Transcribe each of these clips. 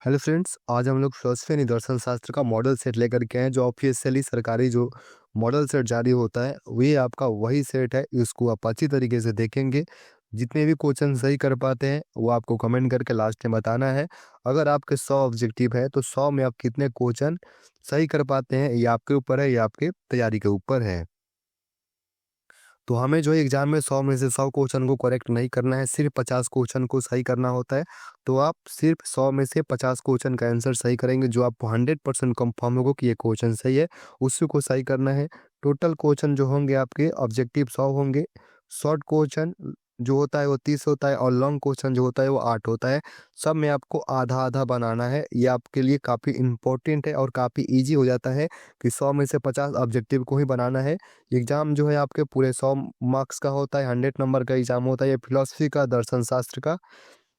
Hello friends, आज हम लोग फिलॉसफी यानी दर्शन शास्त्र का मॉडल सेट लेकर के हैं। जो ऑफिशियली सरकारी जो मॉडल सेट जारी होता है वही आपका वही सेट है। इसको आप अच्छी तरीके से देखेंगे। जितने भी क्वेश्चन सही कर पाते हैं वो आपको कमेंट करके लास्ट में बताना है। अगर आपके 100 ऑब्जेक्टिव है तो 100 में आप कितने क्वेश्चन सही कर पाते हैं ये आपके ऊपर है, ये आपके तैयारी के ऊपर है। तो हमें जो है एग्जाम में 100 में से 100 क्वेश्चन को करेक्ट नहीं करना है, सिर्फ 50 क्वेश्चन को सही करना होता है। तो आप सिर्फ 100 में से 50 क्वेश्चन का आंसर सही करेंगे, जो आपको 100% कंफर्म होगा कि ये क्वेश्चन सही है, उसी को सही करना है। टोटल क्वेश्चन जो होंगे आपके ऑब्जेक्टिव 100 होंगे। शॉर्ट क्वेश्चन जो होता है वो 30 होता है और लॉन्ग क्वेश्चन जो होता है वो 8 होता है। सब में आपको आधा-आधा बनाना है। ये आपके लिए काफ़ी इम्पोर्टेंट है और काफ़ी ईज़ी हो जाता है कि 100 में से 50 ऑब्जेक्टिव को ही बनाना है। एग्ज़ाम जो है आपके पूरे 100 मार्क्स का होता है, 100 नंबर का एग्ज़ाम होता है। ये फिलॉसफी का, दर्शन शास्त्र का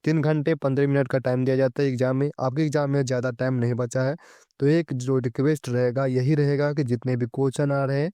3 घंटे 15 मिनट का टाइम दिया जाता है एग्ज़ाम में। आपके एग्ज़ाम में ज़्यादा टाइम नहीं बचा है, तो एक जो रिक्वेस्ट रहेगा यही रहेगा कि जितने भी क्वेश्चन आ रहे हैं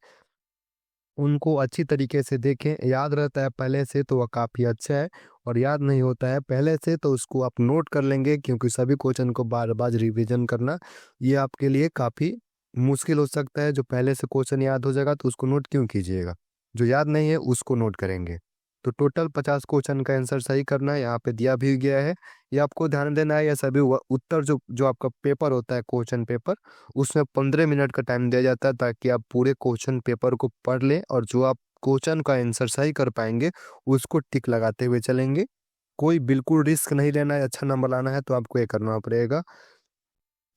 उनको अच्छी तरीके से देखें। याद रहता है पहले से तो वह काफ़ी अच्छा है, और याद नहीं होता है पहले से तो उसको आप नोट कर लेंगे, क्योंकि सभी क्वेश्चन को बार-बार रिवीजन करना ये आपके लिए काफ़ी मुश्किल हो सकता है। जो पहले से क्वेश्चन याद हो जाएगा तो उसको नोट क्यों कीजिएगा? जो याद नहीं है उसको नोट करेंगे। तो टोटल 50 क्वेश्चन का आंसर सही करना है, यहाँ पे दिया भी गया है। ये आपको ध्यान देना है। ये सभी उत्तर जो जो आपका पेपर होता है क्वेश्चन पेपर, उसमें 15 मिनट का टाइम दिया जाता है ताकि आप पूरे क्वेश्चन पेपर को पढ़ लें, और जो आप क्वेश्चन का आंसर सही कर पाएँगे, उसको टिक लगाते हुए चलेंगे। कोई बिल्कुल रिस्क नहीं लेना है, अच्छा नंबर लाना है तो आपको ये करना पड़ेगा।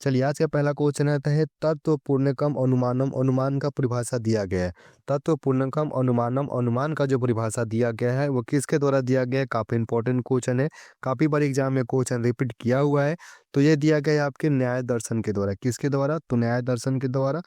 चलिए, आज का पहला क्वेश्चन आता है, तत्व पूर्णकम अनुमानम अनुमान का परिभाषा दिया गया है। तत्व पूर्णकम अनुमानम अनुमान का जो परिभाषा दिया गया है वो किसके द्वारा दिया गया है? काफ़ी इंपॉर्टेंट क्वेश्चन है। काफ़ी बार एग्जाम में क्वेश्चन रिपीट किया हुआ है। तो ये दिया गया है आपके न्याय दर्शन के द्वारा। किसके द्वारा? तो न्याय दर्शन के द्वारा।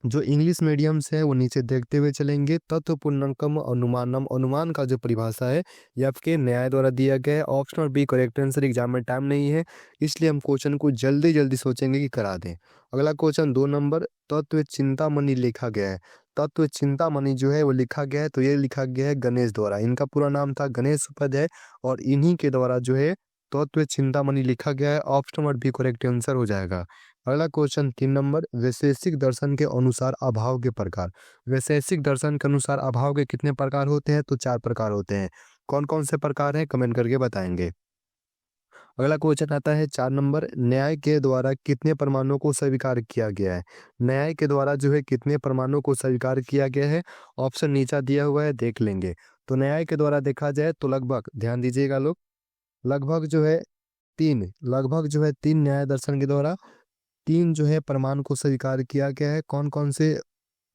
जो इंग्लिश मीडियम से है वो नीचे देखते हुए चलेंगे। तत्व पूर्णकम अनुमानम अनुमान का जो परिभाषा है ये आपके न्याय द्वारा दिया गया है। ऑप्शन और बी करेक्ट आंसर। एग्जाम में टाइम नहीं है, इसलिए हम क्वेश्चन को जल्दी जल्दी सोचेंगे कि करा दें। अगला क्वेश्चन 2 नंबर, तत्व चिंतामणि लिखा गया है। तत्व चिंतामणि जो है वो लिखा गया है, तो ये लिखा गया है गणेश द्वारा। इनका पूरा नाम था गणेश उपाध्याय, और इन्हीं के द्वारा जो है तत्व चिंतामणि लिखा गया है। ऑप्शन और बी करेक्ट आंसर हो जाएगा। अगला क्वेश्चन 3 नंबर, वैशेषिक दर्शन के अनुसार अभाव के प्रकार। वैशेषिक दर्शन के अनुसार अभाव के कितने प्रकार होते हैं? तो 4 प्रकार होते हैं। कौन कौन से प्रकार हैं कमेंट करके बताएंगे। अगला क्वेश्चन आता है 4 नंबर, न्याय के द्वारा कितने प्रमाणों को स्वीकार किया गया है? न्याय के द्वारा जो है कितने प्रमाणों को स्वीकार किया गया है? ऑप्शन नीचा दिया हुआ है, देख लेंगे। तो न्याय के द्वारा देखा जाए तो लगभग, ध्यान दीजिएगा लोग, लगभग जो है 3, लगभग जो है 3 न्याय दर्शन के द्वारा 3 जो है प्रमाण को स्वीकार किया गया है। कौन-कौन से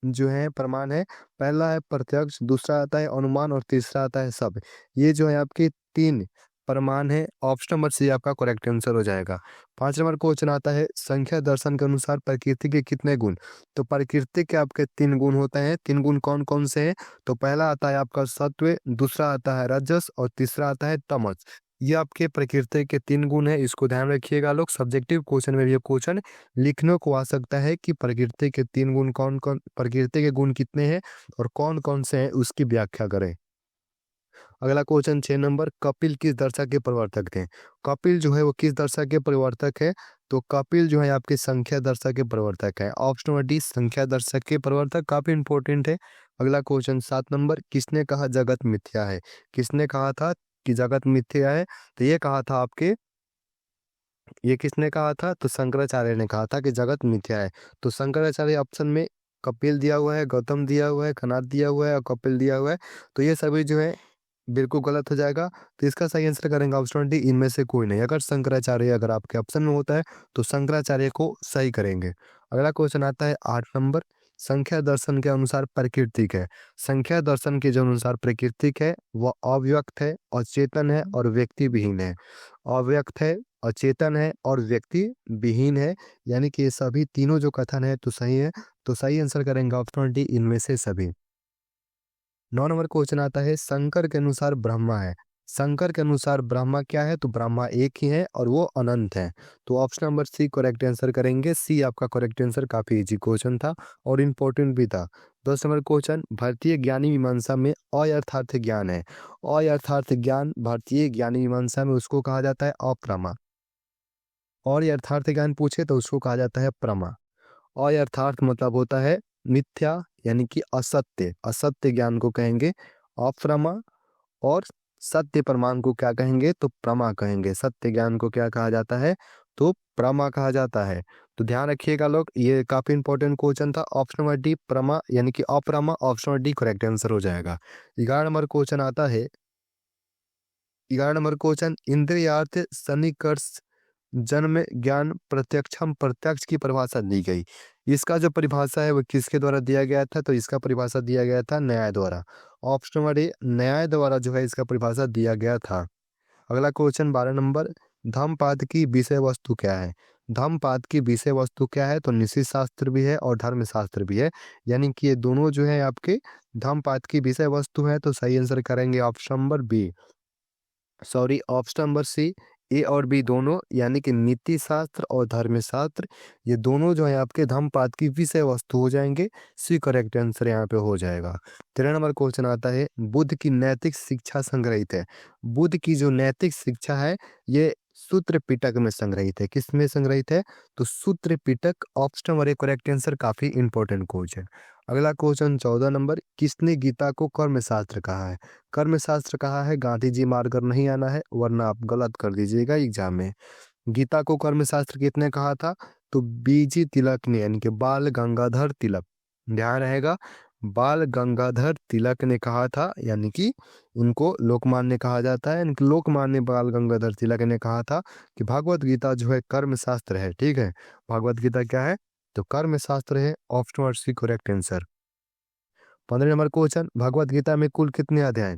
जो है प्रमाण है? पहला है प्रत्यक्ष, दूसरा आता है अनुमान, और तीसरा आता है शब्द। ये जो है आपके 3 प्रमाण है। ऑप्शन नंबर सी आपका करेक्ट आंसर हो जाएगा। 5 नंबर क्वेश्चन आता है, संख्या दर्शन के अनुसार प्रकृति के कितने गुण? तो प्रकृति के आपके 3 गुण होते हैं। 3 गुण कौन-कौन से हैं? तो पहला आता है आपका सत्व, दूसरा आता है रजस, और तीसरा आता है तमस। ये आपके प्रकृति के 3 गुण हैं, इसको ध्यान रखिएगा लोग। सब्जेक्टिव क्वेश्चन में भी ये क्वेश्चन लिखने को आ सकता है कि प्रकृति के 3 गुण कौन-कौन, प्रकृति के गुण कितने हैं और कौन-कौन से हैं, उसकी व्याख्या करें। अगला क्वेश्चन 6 नंबर, कपिल किस दशा के प्रवर्तक थे? कपिल जो है वो किस दशा के प्रवर्तक है? तो कपिल जो है आपके संख्या दशा के प्रवर्तक है। ऑप्शन नंबर डी संख्या दशा के प्रवर्तक, काफी इंपॉर्टेंट है। अगला क्वेश्चन 7 नंबर, किसने कहा जगत मिथ्या है? किसने कहा था कि जगत मिथ्या है? तो ये कहा था आपके, ये किसने कहा था? तो शंकराचार्य ने कहा था कि जगत मिथ्या है। तो शंकराचार्य ऑप्शन में कपिल दिया हुआ है, गौतम दिया हुआ है, कणाद दिया हुआ है और कपिल दिया हुआ है। तो ये सभी जो है बिल्कुल गलत हो जाएगा। तो इसका सही आंसर करेंगे ऑप्शन डी, इनमें से कोई नहीं। अगर शंकराचार्य अगर आपके ऑप्शन में होता है तो शंकराचार्य को सही करेंगे। अगला क्वेश्चन आता है 8 नंबर, संख्या दर्शन के अनुसार प्राकृतिक है। संख्या दर्शन के जो अनुसार प्राकृतिक है वह अव्यक्त है, अचेतन है और व्यक्ति विहीन है। अव्यक्त है, अचेतन है और व्यक्ति विहीन है, यानी कि ये सभी तीनों जो कथन है तो सही है। तो सही आंसर करेंगे ऑप्शन डी, इनमें से सभी। 9 नंबर क्वेश्चन आता है, शंकर के अनुसार ब्रह्मा है। शंकर के अनुसार ब्रह्मा क्या है? तो ब्रह्मा एक ही है और वो अनंत है। तो option number C correct answer करेंगे। सी आपका करेक्ट आंसर, काफी इजी क्वेश्चन था और इम्पोर्टेंट भी था। 10 नंबर क्वेश्चन, भारतीय ज्ञानी मीमांसा में अयथार्थ ज्ञान है। अयथार्थ ज्ञान भारतीय ज्ञानी मीमांसा में उसको कहा जाता है अप्रमा। और यथार्थ ज्ञान पूछे तो उसको कहा जाता है प्रमा। और यथार्थ मतलब होता है मिथ्या यानी कि असत्य, असत्य ज्ञान को कहेंगे अप्रमा। और सत्य प्रमाण को क्या कहेंगे तो प्रमा कहेंगे। सत्य ज्ञान को क्या कहा जाता है तो प्रमा कहा जाता है। तो ध्यान रखिएगा लोग, ये काफी इंपॉर्टेंट क्वेश्चन था। ऑप्शन नंबर डी प्रमा यानी कि अप्रमा, option number D correct answer हो जाएगा। 11 नंबर क्वेश्चन आता है। 11 नंबर क्वेश्चन, इंद्रियार्थ सन्निकर्ष जन्म ज्ञान प्रत्यक्षम प्रत्यक्ष की परिभाषा दी गई। इसका जो परिभाषा है वो किसके द्वारा दिया गया था तो इसका परिभाषा दिया गया था न्याय द्वारा। ऑप्शन नंबर ए न्याय द्वारा जो है इसका परिभाषा दिया गया था। अगला क्वेश्चन 12 नंबर, धम्मपाद की विषय वस्तु क्या है। धम्मपाद की विषय वस्तु क्या है तो नीति शास्त्र भी है और धर्म शास्त्र भी है, यानी कि ये दोनों जो है आपके धम्मपाद की विषय वस्तु है। तो सही आंसर करेंगे option number B, sorry option number C. A और बी दोनों यानी कि नीति शास्त्र और धर्म शास्त्र, ये दोनों जो है आपके धम्मपाद की विषय वस्तु हो जाएंगे। सी करेक्ट आंसर यहाँ पे हो जाएगा। 13 नंबर क्वेश्चन आता है, बुद्ध की नैतिक शिक्षा संग्रहित है। बुद्ध की जो नैतिक शिक्षा है ये सूत्र पिटक में संग्रहित है। किस में संग्रहित है तो Sutra Pitaka. Option number A correct answer, काफी इंपॉर्टेंट क्वेश्चन। अगला क्वेश्चन 14 नंबर, किसने गीता को कर्म शास्त्र कहा है। कर्म शास्त्र कहा है गांधी जी मारकर नहीं आना है, वरना आप गलत कर दीजिएगा एग्जाम में। गीता को कर्म शास्त्र किसने कहा था तो बीजी तिलक ने, यानी कि बाल गंगाधर तिलक। ध्यान रहेगा, बाल गंगाधर तिलक ने कहा था, यानी कि उनको लोकमान्य कहा जाता है। इनके लोकमान्य बाल गंगाधर तिलक ने कहा था कि भगवत गीता जो है कर्म शास्त्र है। ठीक है, भगवत गीता क्या है तो कर्म शास्त्र है। Option number C correct answer. 15 नंबर क्वेश्चन, भगवत गीता में कुल कितने अध्याय।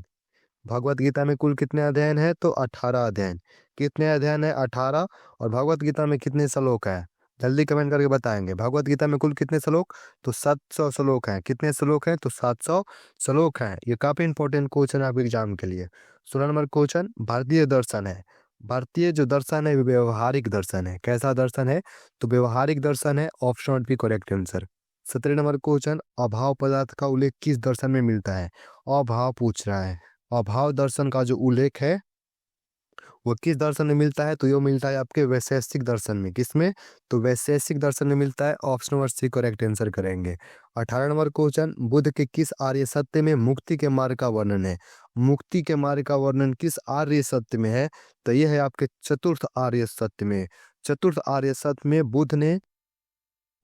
भगवत गीता में कुल कितने अध्ययन है तो 18 अध्ययन। कितने अध्ययन है 18। और भगवत गीता में कितने श्लोक है जल्दी कमेंट करके बताएंगे। भगवत गीता में कुल कितने श्लोक तो 700 श्लोक हैं। कितने श्लोक हैं तो 700 श्लोक हैं। ये काफी इंपॉर्टेंट क्वेश्चन है आपके एग्जाम के लिए। 16 नंबर क्वेश्चन, भारतीय दर्शन है। भारतीय जो दर्शन है वो व्यवहारिक दर्शन है। कैसा दर्शन है तो व्यवहारिक दर्शन है। ऑप्शन भी करेक्ट आंसर। 17 नंबर क्वेश्चन, अभाव पदार्थ का उल्लेख किस दर्शन में मिलता है। अभाव पूछ रहा है। अभाव दर्शन का जो उल्लेख है वो किस दर्शन में मिलता है तो ये मिलता है आपके वैशेषिक दर्शन में। किसमें तो वैशेषिक दर्शन में मिलता है। Option number C correct answer करेंगे। 18 नंबर क्वेश्चन, बुद्ध के किस आर्य सत्य में मुक्ति के मार्ग का वर्णन है। मुक्ति के मार्ग का वर्णन किस आर्य सत्य में है तो यह है आपके चतुर्थ आर्य सत्य में। चतुर्थ आर्य सत्य में बुद्ध ने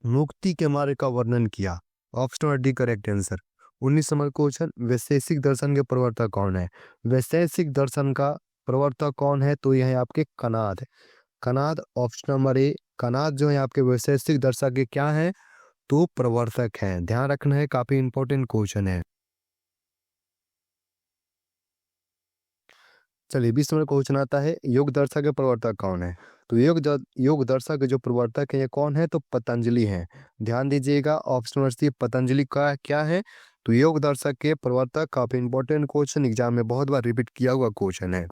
मुक्ति के मार्ग का वर्णन किया। Option number D correct answer. 19 नंबर क्वेश्चन, वैशेषिक दर्शन के प्रवर्तक कौन है। वैशेषिक दर्शन का प्रवर्तक कौन है तो यह है आपके कनाद। कनाद, ऑप्शन नंबर ए कनाद जो है आपके वैशेषिक दर्शन के क्या है तो प्रवर्तक हैं। ध्यान रखना है, काफी इंपॉर्टेंट क्वेश्चन है। चलिए 20 नंबर क्वेश्चन आता है, योग दर्शक के प्रवर्तक कौन है। तो योग दर्शक के जो प्रवर्तक है ये कौन है तो पतंजलि हैं। ध्यान दीजिएगा, ऑप्शन नंबर सी पतंजलि का क्या है तो योग दर्शक के प्रवर्तक। काफी इंपॉर्टेंट क्वेश्चन, एग्जाम में बहुत बार रिपीट किया हुआ क्वेश्चन है।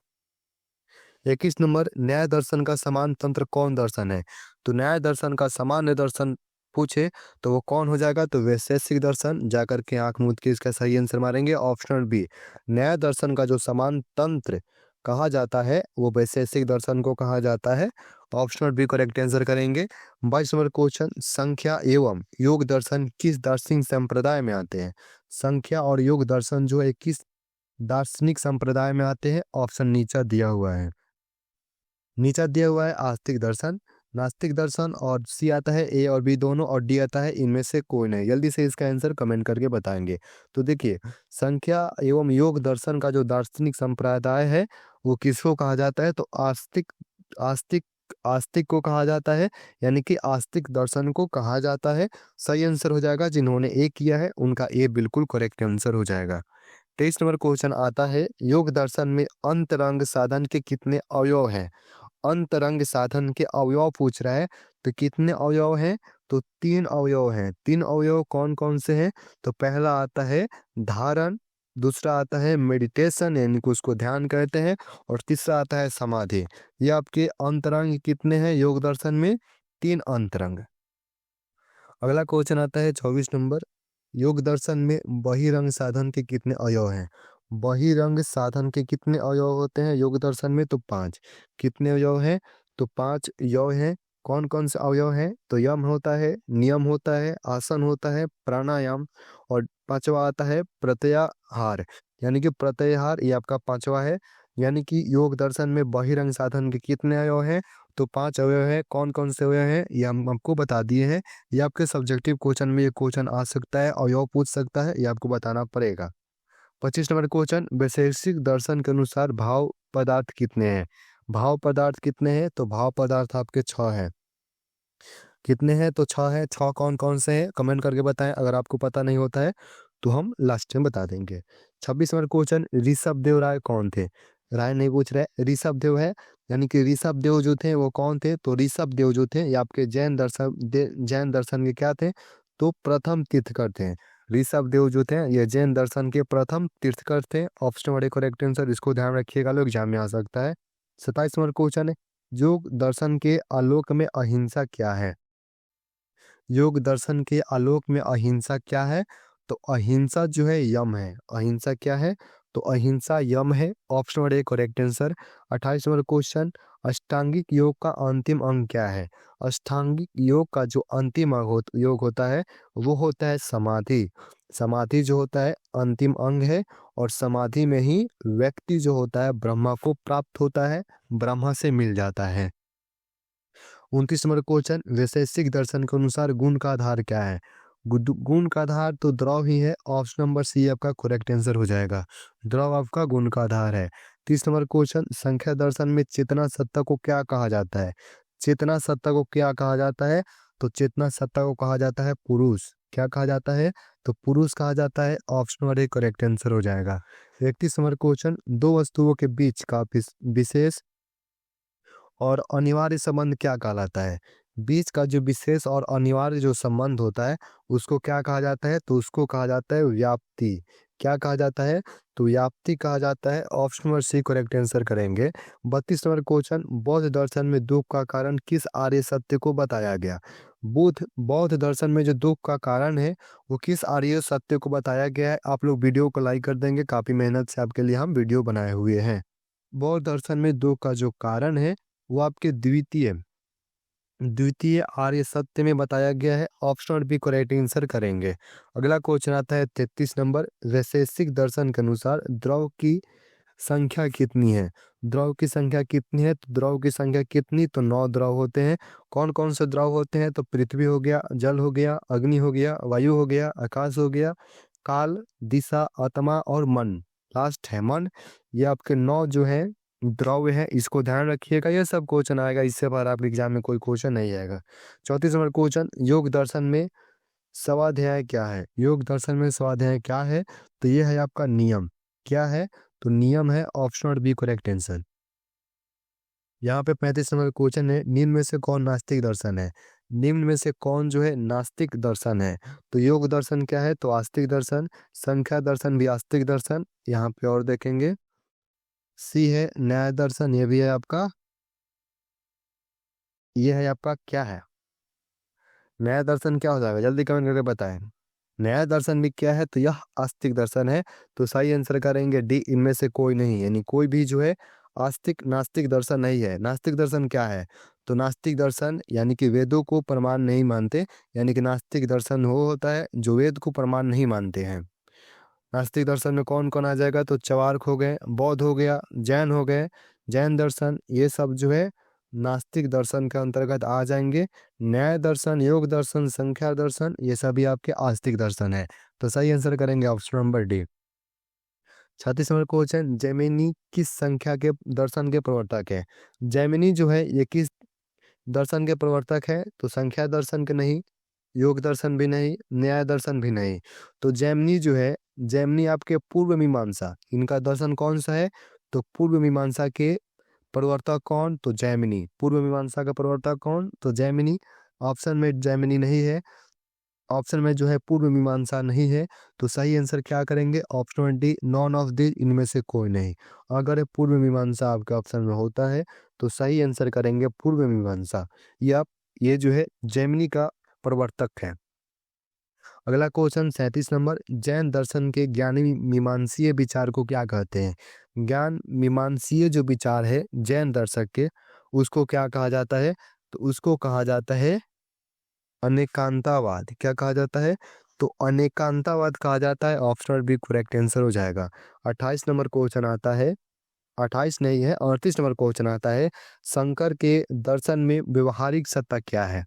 21 नंबर, न्याय दर्शन का समान तंत्र कौन दर्शन है। तो न्याय दर्शन का सामान्य दर्शन पूछे तो वो कौन हो जाएगा तो वैशेषिक दर्शन। जाकर के आंख मूंद के इसका सही आंसर मारेंगे। ऑप्शन बी, न्याय दर्शन का जो समान तंत्र कहा जाता है वो वैशेषिक दर्शन को कहा जाता है। ऑप्शन बी करेक्ट आंसर करेंगे। 22 नंबर क्वेश्चन, संख्या एवं योग दर्शन किस दार्शनिक संप्रदाय में आते हैं। संख्या और योग दर्शन जो है किस दार्शनिक संप्रदाय में आते हैं। ऑप्शन नीचा दिया हुआ है। नीचा दिया हुआ है आस्तिक दर्शन, नास्तिक दर्शन, और सी आता है ए और बी दोनों, और डी आता है इनमें से कोई नहीं। जल्दी से इसका आंसर कमेंट करके बताएंगे। तो देखिए, संख्या एवं योग दर्शन का जो दार्शनिक संप्रदाय है वो किसको कहा जाता है तो आस्तिक आस्तिक आस्तिक को कहा जाता है, यानी कि आस्तिक दर्शन को कहा जाता है। सही आंसर हो जाएगा। जिन्होंने ए किया है उनका ए बिल्कुल करेक्ट आंसर हो जाएगा। 23 नंबर क्वेश्चन आता है, योग दर्शन में अंतरंग साधन के कितने अवयव हैं। अंतरंग साधन के अवयव पूछ रहा है तो कितने अवयव हैं तो 3 अवयव हैं। 3 अवयव कौन कौन से हैं तो पहला आता है धारण, दूसरा आता है मेडिटेशन यानी कि उसको ध्यान कहते हैं, और तीसरा आता है समाधि। ये आपके अंतरंग कितने हैं योग दर्शन में 3 अंतरंग। अगला क्वेश्चन आता है 24 नंबर, योग दर्शन में बहिरंग साधन के कितने अवयव हैं। बहिरंग साधन के कितने अवयव होते हैं योग दर्शन में तो 5। कितने अवयव हैं तो 5 यव हैं। कौन-कौन से अवयव हैं? तो यम होता है, नियम होता है, आसन होता है, प्राणायाम और 5वां आता है प्रत्याहार। यानी कि प्रत्याहार ये आपका 5वां है। यानी कि योग दर्शन में बहिरंग साधन के कितने अवयव हैं? तो 5 अवयव हैं। कौन-कौन से अवयव हैं? ये हम आपको बता दिए हैं। ये आपके सब्जेक्टिव क्वेश्चन में ये क्वेश्चन आ सकता है, अवयव पूछ सकता है, ये आपको बताना पड़ेगा। 25 नंबर क्वेश्चन, वैशेषिक दर्शन के अनुसार भाव पदार्थ कितने हैं? भाव पदार्थ कितने हैं? तो भाव पदार्थ आपके 6 हैं। कितने हैं? तो 6 हैं। 6 कौन-कौन से हैं? कमेंट करके बताएं। अगर आपको पता नहीं होता है तो हम लास्ट में बता देंगे। 26 नंबर क्वेश्चन, ऋषभदेव राय कौन थे? राय नहीं पूछ रहे, ऋषभदेव है। यानी कि ऋषभदेव जो थे वो कौन थे? तो ऋषभदेव जो थे ये आपके जैन दर्शन के क्या थे? तो प्रथम तीर्थकर थे। ऋषभदेव जो थे ये जैन दर्शन के प्रथम तीर्थकर थे। ऑप्शन नंबर करेक्ट आंसर, इसको ध्यान रखिएगा, लोग एग्जाम में आ सकता है। 27 नंबर क्वेश्चन है, योग दर्शन के आलोक में अहिंसा क्या है? योग दर्शन के आलोक में अहिंसा क्या है? तो अहिंसा जो है यम है। अहिंसा क्या है? तो अहिंसा यम है। Option number correct answer. 28 number question, अष्टांगिक योग का अंतिम अंग क्या है? अष्टांगिक योग का जो अंतिम योग होता है वो होता है समाधि। समाधि जो होता है अंतिम अंग है और समाधि में ही व्यक्ति जो होता है ब्रह्मा को प्राप्त होता है, ब्रह्मा से मिल जाता है। 29 नंबर क्वेश्चन, वैशेषिक दर्शन के अनुसार गुण का आधार क्या है? गुण का आधार तो द्रव ही है। ऑप्शन नंबर सी आपका करेक्ट आंसर हो जाएगा। द्रव आपका गुण का आधार है। 30 नंबर क्वेश्चन, संख्या दर्शन में चेतना सत्ता को क्या कहा जाता है? चेतना सत्ता को क्या कहा जाता है? तो चेतना सत्ता को कहा जाता है पुरुष। क्या कहा जाता है? तो पुरुष कहा जाता है। ऑप्शन नंबर करेक्ट आंसर हो जाएगा। 31 नंबर क्वेश्चन, दो वस्तुओं के बीच का विशेष और अनिवार्य संबंध क्या कहलाता है? बीच का जो विशेष और अनिवार्य जो संबंध होता है उसको क्या कहा जाता है? तो उसको कहा जाता है व्याप्ति। क्या कहा जाता है? तो व्याप्ति कहा जाता है। Option number C correct answer करेंगे। 32 नंबर क्वेश्चन, बौद्ध दर्शन में दुख का कारण किस आर्य सत्य को बताया गया? बौद्ध दर्शन में जो दुख का कारण है वो किस आर्य सत्य को बताया गया है? आप लोग वीडियो को लाइक कर देंगे, काफी मेहनत से आपके लिए हम वीडियो बनाए हुए हैं। बौद्ध दर्शन में दुख का जो कारण है वो आपके द्वितीय द्वितीय आर्य सत्य में बताया गया है। ऑप्शन बी करेक्ट आंसर करेंगे। अगला क्वेश्चन आता है 33 नंबर, वैशेषिक दर्शन के अनुसार द्रव की संख्या कितनी है? द्रव की संख्या कितनी है? तो द्रव की संख्या कितनी? तो 9 द्रव होते हैं। कौन कौन से द्रव होते हैं? तो पृथ्वी हो गया, जल हो गया, अग्नि हो गया, वायु हो गया, आकाश हो गया, काल, दिशा, आत्मा और मन। लास्ट है मन। ये आपके 9 जो है द्रव्य है, इसको ध्यान रखिएगा। ये सब क्वेश्चन आएगा, इससे बाहर आपके एग्जाम में कोई क्वेश्चन नहीं आएगा। 34 नंबर क्वेश्चन, योग दर्शन में स्वाध्याय क्या है? योग दर्शन में स्वाध्याय क्या है? तो ये है आपका नियम। क्या है? तो नियम है। Option B correct answer. यहाँ पे 35 नंबर क्वेश्चन है, निम्न में से कौन नास्तिक दर्शन है? निम्न में से कौन जो है नास्तिक दर्शन है? तो योग दर्शन क्या है? तो आस्तिक दर्शन। संख्या दर्शन भी आस्तिक दर्शन। यहाँ पे और देखेंगे, सी है न्याय दर्शन, ये भी है आपका। ये है आपका क्या है? न्याय दर्शन क्या हो जाएगा? जल्दी कमेंट करके बताएं। न्याय दर्शन भी क्या है? तो यह आस्तिक दर्शन है। तो सही आंसर करेंगे डी, इनमें से कोई नहीं। यानी कोई भी जो है आस्तिक नास्तिक दर्शन नहीं है। नास्तिक दर्शन क्या है? तो नास्तिक दर्शन यानी कि वेदों को प्रमाण नहीं मानते। यानी कि नास्तिक दर्शन वो होता है जो वेद को प्रमाण नहीं मानते हैं। नास्तिक दर्शन में कौन कौन आ जाएगा? तो चवार्क हो गए, बौद्ध हो गया, जैन हो गए। जैन दर्शन ये सब जो है नास्तिक दर्शन के अंतर्गत आ जाएंगे। न्याय दर्शन, योग दर्शन, संख्या दर्शन ये सभी आपके आस्तिक दर्शन है। तो सही आंसर करेंगे option number D. 36 number question, Jaimini किस संख्या के दर्शन के प्रवर्तक है? जैमिनी जो है ये किस दर्शन के प्रवर्तक है? तो संख्या दर्शन के नहीं, योग दर्शन भी नहीं, न्याय दर्शन भी नहीं। तो जैमिनी जो है, जैमिनी आपके पूर्व मीमांसा, इनका दर्शन कौन सा है? तो पूर्व मीमांसा के प्रवर्तक कौन? तो जैमिनी। पूर्व मीमांसा का प्रवर्तक कौन? तो जैमिनी। ऑप्शन में जैमिनी नहीं है, ऑप्शन में जो है पूर्व मीमांसा नहीं है। तो सही आंसर क्या करेंगे? Option D, none of the, इनमें से कोई नहीं। अगर पूर्व मीमांसा आपके ऑप्शन में होता है तो सही आंसर करेंगे पूर्व मीमांसा। ये जो है जैमिनी का प्रवर्तक है। अगला क्वेश्चन 37 नंबर, जैन दर्शन के ज्ञानी मीमांसीय विचार को क्या कहते हैं? ज्ञान मीमांसीय जो विचार है जैन दर्शक के उसको क्या कहा जाता है? तो उसको कहा जाता है अनेकांतावाद। क्या कहा जाता है? तो अनेकांतावाद कहा जाता है। ऑप्शन बी करेक्ट आंसर हो जाएगा। 28 नंबर क्वेश्चन आता है, 28 नहीं है, 38 नंबर क्वेश्चन आता है, शंकर के दर्शन में व्यवहारिक सत्ता क्या है?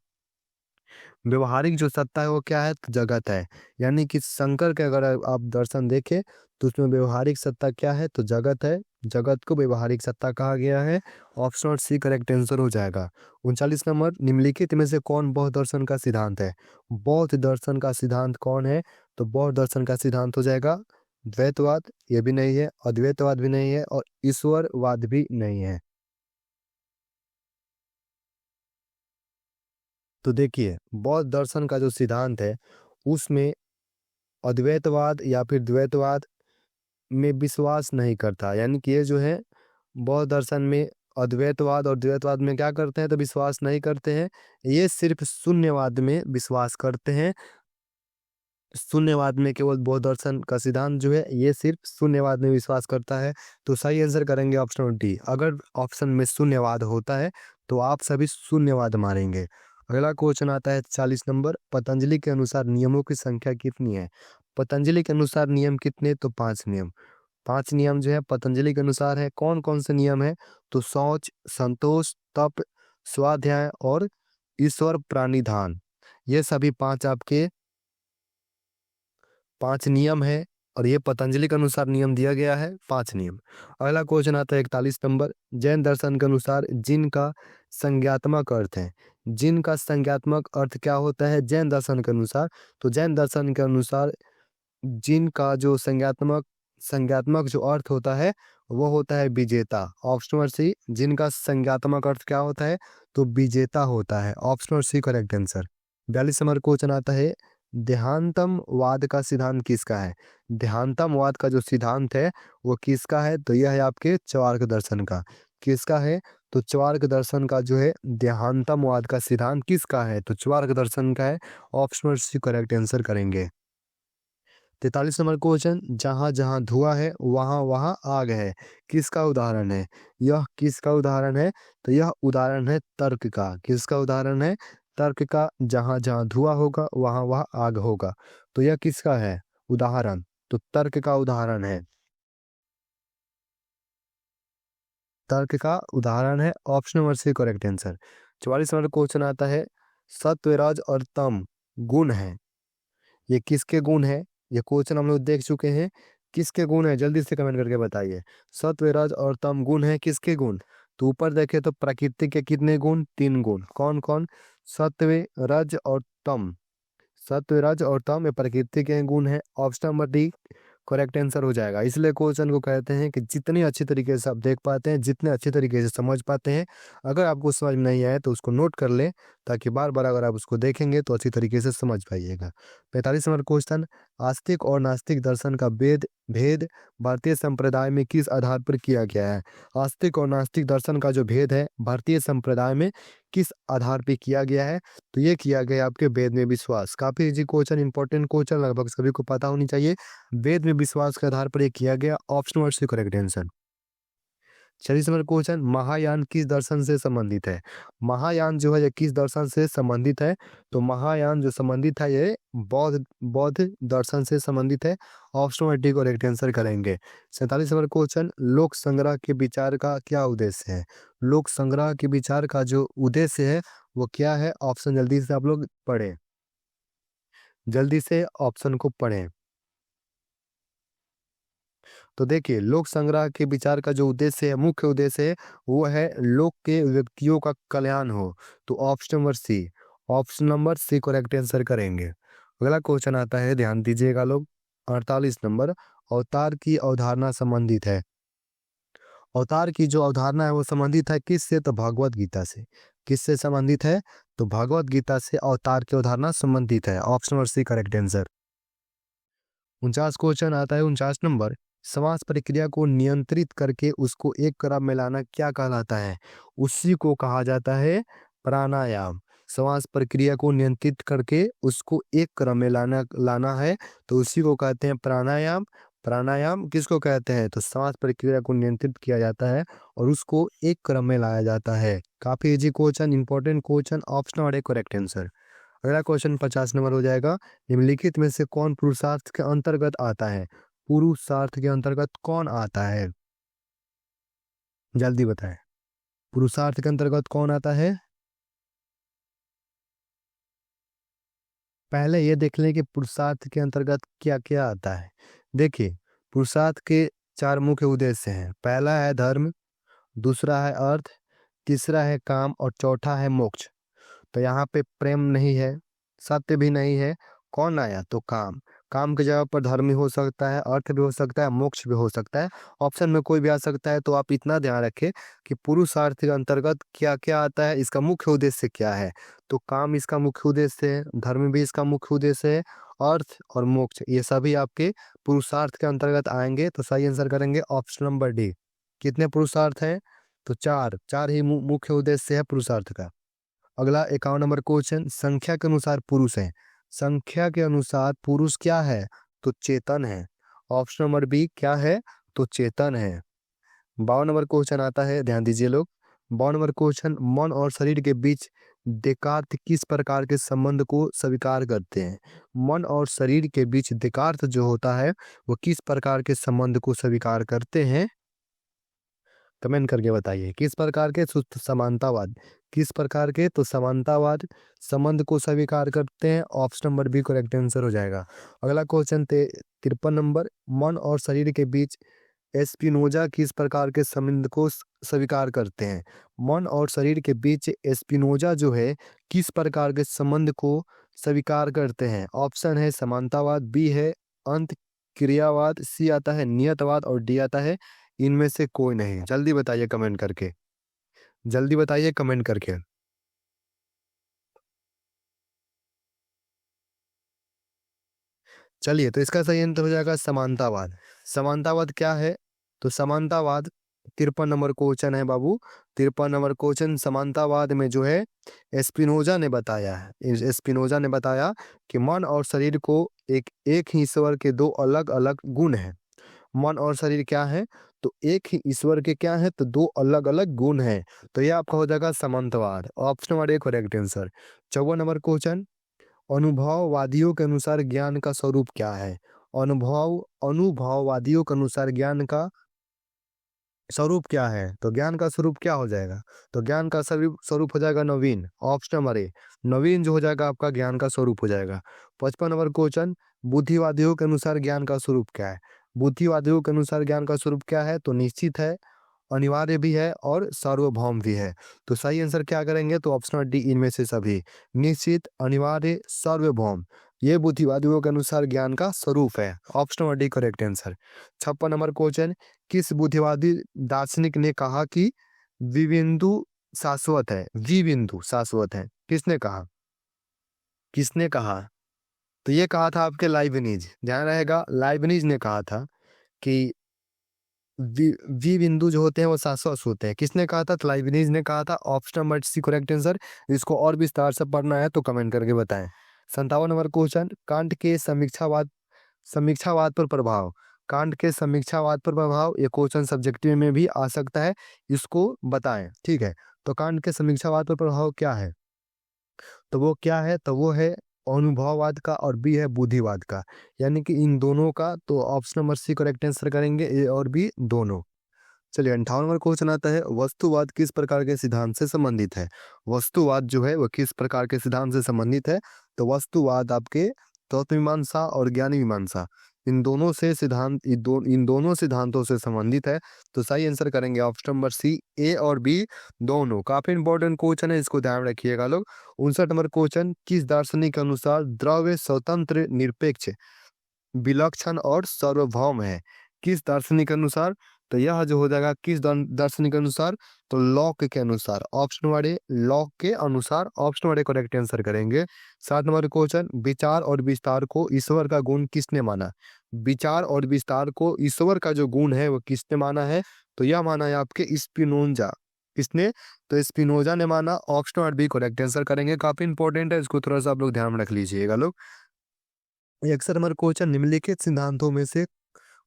व्यवहारिक जो सत्ता है वो क्या है? तो जगत है। यानी कि शंकर के अगर आप दर्शन देखें तो उसमें व्यवहारिक सत्ता क्या है? तो जगत है। जगत को व्यवहारिक सत्ता कहा गया है। ऑप्शन सी करेक्ट आंसर हो जाएगा। 39 नंबर, निम्नलिखित में से कौन बौद्ध दर्शन का सिद्धांत है? बौद्ध दर्शन का सिद्धांत कौन है? तो बौद्ध दर्शन का सिद्धांत हो जाएगा द्वैतवाद, ये भी नहीं है, अद्वैतवाद भी नहीं है, और ईश्वरवाद भी नहीं है। तो देखिए, बौद्ध दर्शन का जो सिद्धांत है उसमें अद्वैतवाद या फिर द्वैतवाद में विश्वास नहीं करता। यानी कि ये जो है बौद्ध दर्शन में अद्वैतवाद और द्वैतवाद में क्या करते हैं? तो विश्वास नहीं करते हैं। ये सिर्फ शून्यवाद में विश्वास करते हैं। शून्यवाद में केवल बौद्ध दर्शन का सिद्धांत जो है ये सिर्फ शून्यवाद में विश्वास करता है। तो सही आंसर करेंगे ऑप्शन डी। अगर ऑप्शन में शून्यवाद होता है तो आप सभी शून्यवाद मारेंगे। अगला क्वेश्चन आता है 40 नंबर, पतंजलि के अनुसार नियमों की संख्या कितनी है? पतंजलि के अनुसार नियम कितने? तो 5 नियम। 5 नियम जो है पतंजलि के अनुसार है। कौन कौन से नियम है? तो शौच, संतोष, तप, स्वाध्याय और ईश्वर प्राणिधान। ये सभी 5 आपके 5 नियम है, और ये पतंजलि के अनुसार नियम दिया गया है 5 नियम। अगला क्वेश्चन आता है 41 नंबर, जैन दर्शन के अनुसार जिन का संज्ञात्मक अर्थ है। जिन का संज्ञात्मक अर्थ क्या होता है जैन दर्शन के अनुसार? तो जैन दर्शन के अनुसार जिन का जो संज्ञात्मक संज्ञात्मक जो अर्थ होता है वो होता है विजेता। ऑप्शन नंबर सी, जिनका संज्ञात्मक अर्थ क्या होता है? तो विजेता होता है। Option number C correct answer. 42 number question आता है, देहांतमवाद का सिद्धांत किसका है? देहांतमवाद का जो सिद्धांत है वो किसका है? तो यह है आपके चवार्क दर्शन का। किसका है? तो चवार्क दर्शन का जो है देहांतमवाद का सिद्धांत किसका है? तो चवार्क दर्शन का है। Option number C correct answer करेंगे। 43 नंबर क्वेश्चन, जहां जहां धुआं है वहां वहां आग है, किसका उदाहरण है? यह किसका उदाहरण है? तो यह उदाहरण है तर्क का। किसका उदाहरण है? तर्क का। जहां जहां धुआं होगा वहां वहां आग होगा। तो यह किसका है उदाहरण? तो तर्क का उदाहरण है। तर्क का उदाहरण है। Option number C correct answer. 44 number question आता है, सत्व, रज और तम गुण है, ये किसके गुण है? ये क्वेश्चन हम लोग देख चुके हैं। किसके गुण है? जल्दी से कमेंट करके बताइए। सत्व, रज और तम गुण है किसके गुण? तो ऊपर देखें तो प्रकृति के कितने गुण? 3 गुण। कौन कौन? सत्व, रज और तम। सत्व, रज और तम ये प्रकृति के गुण है। Option number D correct answer हो जाएगा। इसलिए क्वेश्चन को कहते हैं कि जितनी अच्छी तरीके से आप देख पाते हैं, जितने अच्छी तरीके से समझ पाते हैं, अगर आपको समझ में नहीं आए तो उसको नोट कर लें, ताकि बार बार अगर आप उसको देखेंगे तो अच्छी तरीके से समझ पाइएगा। 45 नंबर क्वेश्चन, आस्तिक और नास्तिक दर्शन का भेद भेद भारतीय संप्रदाय में किस आधार पर किया गया है? आस्तिक और नास्तिक दर्शन का जो भेद है भारतीय संप्रदाय में किस आधार पर किया गया है? तो ये किया गया आपके वेद में विश्वास। काफी इजी क्वेश्चन, इंपॉर्टेंट क्वेश्चन, लगभग सभी को पता होनी चाहिए। वेद में विश्वास के आधार पर ये किया गया। Option number C correct answer. 46 number question, Mahayana किस दर्शन से संबंधित है? महायान जो है ये किस दर्शन से संबंधित है? तो महायान जो संबंधित है ये बौद्ध बौद्ध दर्शन से संबंधित है। Option number D correct answer करेंगे। 47 नंबर क्वेश्चन, लोक संग्रह के विचार का क्या उद्देश्य है? लोक संग्रह के विचार का जो उद्देश्य है वो क्या है? ऑप्शन जल्दी से आप लोग पढ़ें, जल्दी से ऑप्शन को पढ़ें। तो देखिए, लोक संग्रह के विचार का जो उद्देश्य है, मुख्य उद्देश्य है, वो है लोक के व्यक्तियों का कल्याण हो। तो option number C, option number C correct answer करेंगे। अगला क्वेश्चन आता है, ध्यान दीजिएगा लोग। 48 नंबर, अवतार की अवधारणा संबंधित है। अवतार की जो अवधारणा है वो संबंधित है किससे? तो भगवत गीता से। किससे संबंधित है? तो भगवत गीता से अवतार की अवधारणा संबंधित है। Option number C correct answer. 49 question आता है, 49 नंबर, श्वास प्रक्रिया को नियंत्रित करके उसको एक क्रम में लाना क्या कहलाता है? उसी को कहा जाता है प्राणायाम। श्वास प्रक्रिया को नियंत्रित करके उसको एक क्रम में लाना लाना है तो उसी को कहते हैं प्राणायाम। प्राणायाम किसको कहते हैं? तो सांस प्रक्रिया को नियंत्रित किया जाता है और उसको एक क्रम में लाया जाता है। काफी easy question, important question, option और एक करेक्ट आंसर। अगला क्वेश्चन 50 नंबर हो जाएगा। निम्नलिखित में से कौन पुरुषार्थ के अंतर्गत आता है? पुरुषार्थ के अंतर्गत कौन आता है? जल्दी बताएं। पुरुषार्थ के अंतर्गत कौन आता है? पहले ये देख लें कि पुरुषार्थ के अंतर्गत क्या क्या आता है। देखिए, पुरुषार्थ के 4 मुख्य उद्देश्य हैं। पहला है धर्म, दूसरा है अर्थ, तीसरा है काम और चौथा है मोक्ष। तो यहाँ पे प्रेम नहीं है, सत्य भी नहीं है, कौन आया? तो काम। काम की जगह पर धर्म भी हो सकता है, अर्थ भी हो सकता है, मोक्ष भी हो सकता है। ऑप्शन में कोई भी आ सकता है। तो आप इतना ध्यान रखें कि पुरुषार्थ के अंतर्गत क्या क्या आता है, इसका मुख्य उद्देश्य क्या है। तो काम इसका मुख्य उद्देश्य है, धर्म भी इसका मुख्य उद्देश्य है, अर्थ और मोक्ष ये सभी आपके पुरुषार्थ के अंतर्गत आएंगे। तो सही आंसर करेंगे ऑप्शन नंबर डी। कितने पुरुषार्थ हैं? तो चार। चार ही मुख्य उद्देश्य है पुरुषार्थ का। अगला 51 नंबर क्वेश्चन, संख्या के अनुसार पुरुष है। संख्या के अनुसार पुरुष क्या है? तो चेतन है। ऑप्शन नंबर बी क्या है? तो चेतन है। 52 नंबर क्वेश्चन आता है, ध्यान दीजिए लोग। 52 नंबर क्वेश्चन, मन और शरीर के बीच देकार्त किस प्रकार के संबंध को स्वीकार करते हैं? मन और शरीर के बीच देकार्त जो होता है वो किस प्रकार के संबंध को स्वीकार करते हैं? कमेंट करके बताइए। किस प्रकार के? समानतावाद। किस प्रकार के? तो समानतावाद संबंध को स्वीकार करते हैं। Option number B correct answer हो जाएगा। अगला क्वेश्चन 53 नंबर, मन और शरीर के बीच एस्पिनोजा किस प्रकार के संबंध को स्वीकार करते हैं? मन और शरीर के बीच एस्पिनोजा जो है किस प्रकार के संबंध को स्वीकार करते हैं? ऑप्शन है समानतावाद, बी है अंत क्रियावाद, सी आता है नियतवाद और डी आता है इनमें से कोई नहीं। जल्दी बताइए कमेंट करके, जल्दी बताइए कमेंट करके। चलिए, तो इसका सही आंसर हो जाएगा समानतावाद। समानतावाद क्या है? तो समानतावाद 53 नंबर क्वेश्चन है बाबू। 53 नंबर क्वेश्चन समानतावाद में जो है एस्पिनोजा ने बताया है, एस्पिनोजा ने बताया कि मन और शरीर को एक ही ईश्वर के दो अलग अलग गुण हैं। मन और शरीर क्या है? तो एक ही ईश्वर के क्या है? तो दो अलग अलग गुण हैं। तो ये आपका हो जाएगा समानतावाद। ऑप्शन नंबर एक करेक्ट आंसर। 54 नंबर क्वेश्चन, अनुभववादियों के अनुसार ज्ञान का स्वरूप क्या है? अनुभववादियों के अनुसार ज्ञान का स्वरूप क्या है? तो ज्ञान का स्वरूप क्या हो जाएगा? तो ज्ञान का स्वरूप स्वरूप हो जाएगा नवीन। ऑप्शन नंबर ए नवीन जो हो जाएगा आपका ज्ञान का स्वरूप हो जाएगा। 55 नंबर क्वेश्चन, बुद्धिवादियों के अनुसार ज्ञान का स्वरूप क्या है? बुद्धिवादियों के अनुसार ज्ञान का स्वरूप क्या है? तो निश्चित है, अनिवार्य भी है और सार्वभौम भी है। तो सही आंसर क्या करेंगे? तो ऑप्शन डी इनमें से सभी। निश्चित, अनिवार्य, सार्वभौम ये बुद्धिवादियों के अनुसार ज्ञान का स्वरूप है। Option number D correct answer. 56 number question, किस बुद्धिवादी दार्शनिक ने कहा कि द्विबिंदु शाश्वत है? द्विबिंदु शाश्वत है, किसने कहा? किसने कहा? तो ये कहा था आपके लाइबनिज। ध्यान रहेगा, लाइबनिज ने कहा था कि द्विबिंदु जो होते हैं वो शाश्वत होते हैं। किसने कहा था? तो लाइबनिज ने कहा था। Option number C correct answer. इसको और विस्तार से पढ़ना है तो कमेंट करके बताएं। 57 नंबर क्वेश्चन, कांट के समीक्षावाद समीक्षावाद पर प्रभाव। कांट के समीक्षावाद पर प्रभाव, ये क्वेश्चन सब्जेक्टिव में भी आ सकता है, इसको बताएं। ठीक है, तो कांट के समीक्षावाद पर प्रभाव क्या है? तो वो क्या है? तो वो है अनुभववाद का और बी है बुद्धिवाद का, यानी कि इन दोनों का। तो option number C correct answer करेंगे, ए और बी दोनों। चलिए, 58 नंबर क्वेश्चन आता है, वस्तुवाद किस प्रकार के सिद्धांत से संबंधित है? वस्तुवाद जो है वो किस प्रकार के सिद्धांत से संबंधित है? तो वस्तुवाद आपके तत्व मीमांसा और ज्ञान मीमांसा इन दोनों से सिद्धांत इन दोनों सिद्धांतों से संबंधित है। तो सही आंसर करेंगे ऑप्शन नंबर सी, ए और बी दोनों। काफी इंपॉर्टेंट क्वेश्चन है, इसको ध्यान रखिएगा लोग। 59 नंबर क्वेश्चन, किस दार्शनिक के अनुसार द्रव्य स्वतंत्र, निरपेक्ष, विलक्षण और सार्वभौम है? किस दार्शनिक के अनुसार? तो यह जो हो जाएगा किस दार्शनिक के अनुसार? तो लॉक के अनुसार। ऑप्शन नंबर ए लॉक के अनुसार। Option number A correct answer करेंगे। 7 नंबर क्वेश्चन, विचार और विस्तार को ईश्वर का गुण किसने माना? विचार और विस्तार को ईश्वर का जो गुण है वो किसने माना है? तो यह माना है आपके स्पिनोजा। किसने? तो स्पिनोजा ने माना। Option number B correct answer करेंगे। काफी इंपॉर्टेंट है, इसको थोड़ा सा आप लोग ध्यान में रख लीजिएगा लोग। अक्सर हमारे क्वेश्चन, निम्नलिखित सिद्धांतों में से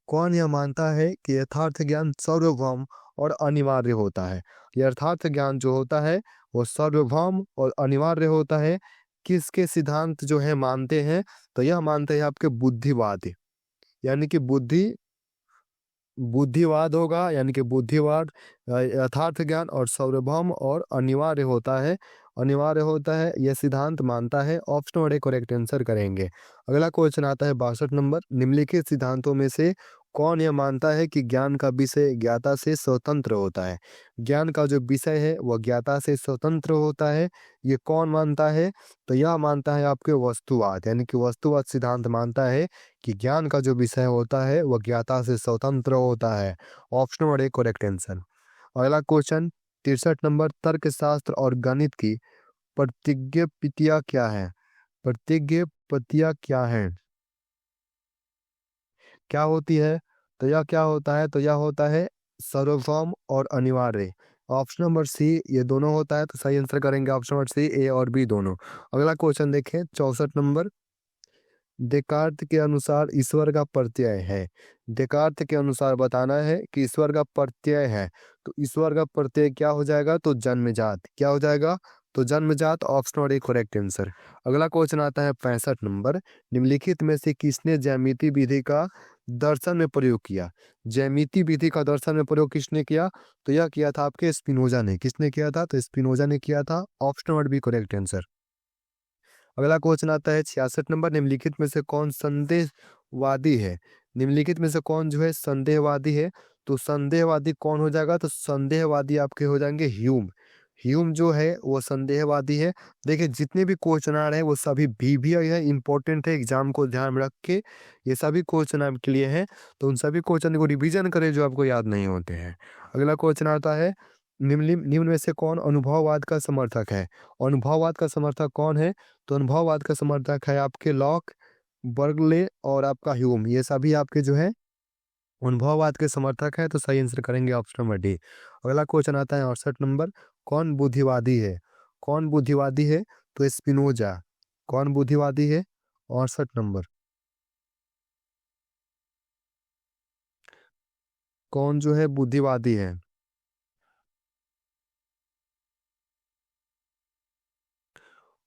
कौन यह मानता है कि यथार्थ ज्ञान सार्वभौम और अनिवार्य होता है? यथार्थ ज्ञान जो होता है वो सार्वभौम और अनिवार्य होता है। किसके सिद्धांत जो है मानते हैं? तो यह मानते हैं आपके बुद्धिवाद, यानी कि बुद्धिवाद होगा, यानी कि बुद्धिवाद यथार्थ ज्ञान और सार्वभौम और अनिवार्य होता है यह सिद्धांत मानता है। ऑप्शन और करेक्ट आंसर करेंगे। अगला क्वेश्चन आता है 62 नंबर। निम्नलिखित सिद्धांतों में से कौन यह मानता है कि ज्ञान का विषय ज्ञाता से स्वतंत्र होता है? ज्ञान का जो विषय है वह ज्ञाता से स्वतंत्र होता है, ये कौन मानता है? तो यह मानता है आपके वस्तुवाद, यानी कि वस्तुवाद सिद्धांत मानता है कि ज्ञान का जो विषय होता है वह ज्ञाता से स्वतंत्र होता है। Option number 1 correct answer. अगला क्वेश्चन 63 नंबर। तर्कशास्त्र और गणित की प्रतिज्ञप्तियां क्या है? प्रतिज्ञप्तियां क्या है, क्या होती है? तो यह क्या होता है? तो यह होता है सार्वभौम और अनिवार्य। ऑप्शन नंबर सी ये दोनों होता है, तो सही आंसर करेंगे ऑप्शन नंबर सी, ए और बी दोनों। अगला क्वेश्चन देखें 64 नंबर। डेकार्त के अनुसार ईश्वर का प्रत्यय है। डेकार्त के अनुसार बताना है कि ईश्वर का प्रत्यय है, तो ईश्वर का प्रत्यय क्या हो जाएगा? तो जन्मजात। क्या हो जाएगा? तो जन्मजात। ऑप्शन और एक करेक्ट आंसर। अगला क्वेश्चन आता है 65 नंबर। निम्नलिखित में से किसने ज्यामिति विधि का दर्शन में प्रयोग किया? ज्यामिति विधि का दर्शन में प्रयोग किसने किया? तो यह किया था आपके स्पिनोजा ने। किसने किया था? तो स्पिनोजा ने किया था। Option number B correct answer. अगला क्वेश्चन आता है 66 नंबर। निम्नलिखित में से कौन संदेहवादी है? निम्नलिखित में से कौन जो है संदेहवादी है? तो संदेहवादी कौन हो जाएगा? तो संदेहवादी आपके हो जाएंगे ह्यूम। ह्यूम जो है वो संदेहवादी है। देखिए जितने भी क्वेश्चन आ रहे हैं वो सभी बीबीआई है, इंपॉर्टेंट है, एग्जाम को ध्यान में रख के ये सभी क्वेश्चन आपके लिए हैं, तो उन सभी क्वेश्चन को रिवीजन करें जो आपको याद नहीं होते हैं। अगला क्वेश्चन आता है निम्न निम्न में से कौन अनुभववाद का समर्थक है? अनुभववाद का समर्थक कौन है? तो अनुभववाद का समर्थक है आपके लॉक, बर्गले और आपका ह्यूम। ये सभी आपके जो है अनुभववाद के समर्थक है, तो सही आंसर करेंगे ऑप्शन नंबर डी। अगला क्वेश्चन आता है 68 नंबर। कौन बुद्धिवादी है? कौन बुद्धिवादी है? तो स्पिनोजा। कौन बुद्धिवादी है? 68 नंबर। कौन जो है बुद्धिवादी है?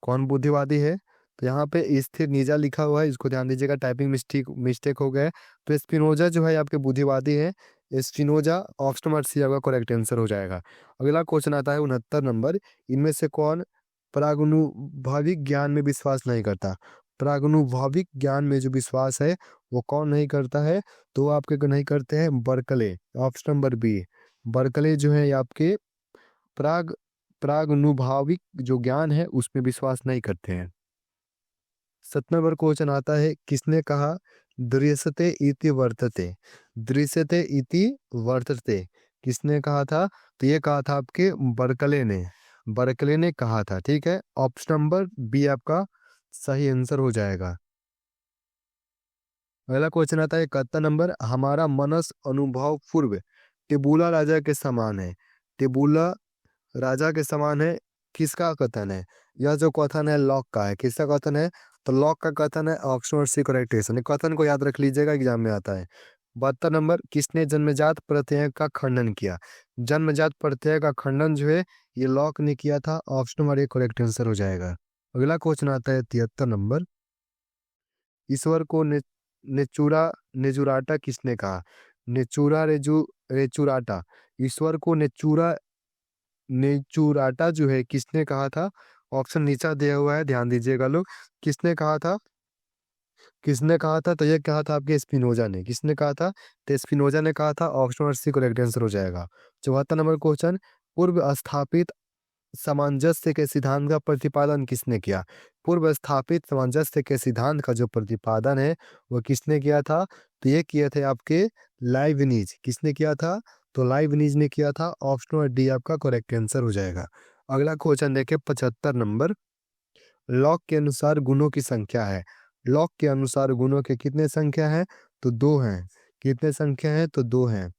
कौन बुद्धिवादी है? तो यहाँ पे स्थिर निजा लिखा हुआ है, इसको ध्यान दीजिएगा, टाइपिंग मिस्टेक मिस्टेक हो गया है। तो स्पिनोजा जो है आपके बुद्धिवादी है। स्पिनोजा। ऑप्शन नंबर सी आपका करेक्ट आंसर हो जाएगा। अगला क्वेश्चन आता है 69 नंबर। इनमें से कौन प्रागनुभाविक ज्ञान में विश्वास नहीं करता? प्रागनुभाविक ज्ञान में जो विश्वास है वो कौन नहीं करता है? तो वो आपके नहीं करते हैं Berkeley. Option number B. Berkeley जो है ये आपके प्राग प्रागनुभाविक जो ज्ञान है उसमें विश्वास नहीं करते हैं। 7 नंबर क्वेश्चन आता है किसने कहा दृश्यते इति वर्तते? दृश्यते इति वर्तते किसने कहा था? तो ये कहा था आपके बर्कले ने। बर्कले ने कहा था। ठीक है, ऑप्शन नंबर बी आपका सही आंसर हो जाएगा। अगला क्वेश्चन आता है 71 नंबर। हमारा मनस अनुभव पूर्व टेबुला राजा के समान है। टेबुला राजा के समान है, किसका कथन है? यह जो कथन है लॉक का है। किसका कथन है? तो लॉक का कथन है। ऑप्शन और सी करेक्ट है। कथन को याद रख लीजिएगा, एग्जाम में आता है। 72 नंबर। किसने जन्मजात प्रत्यय का खंडन किया? जन्मजात प्रत्यय का खंडन जो है ये लॉक ने किया था। ऑप्शन नंबर एक करेक्ट आंसर हो जाएगा। अगला क्वेश्चन आता है 73 नंबर। ईश्वर को नेचुरा नेजुराटा किसने कहा? नेचुरा रेचुराटा। ईश्वर को नेचुराटा जो है किसने कहा था? ऑप्शन नीचा दिया हुआ है, ध्यान दीजिएगा लोग। किसने कहा था? किसने कहा था? तो ये कहा था आपके स्पिनोजा ने। किसने कहा था? तो स्पिनोजा ने कहा था। Option number C correct answer हो जाएगा। 74 नंबर क्वेश्चन। पूर्व स्थापित सामंजस्य के सिद्धांत का प्रतिपादन किसने किया? पूर्व स्थापित सामंजस्य के सिद्धांत का जो प्रतिपादन है वो किसने किया था? तो ये किए थे आपके लाइबनिज। किसने किया था? तो लाइबनिज ने किया था। ऑप्शन नंबर डी आपका करेक्ट आंसर हो जाएगा। अगला क्वेश्चन देखे 75 नंबर। लॉक के अनुसार गुणों की संख्या है। लॉक के अनुसार गुणों के कितने संख्या है? तो दो हैं। कितने संख्या है? तो दो हैं।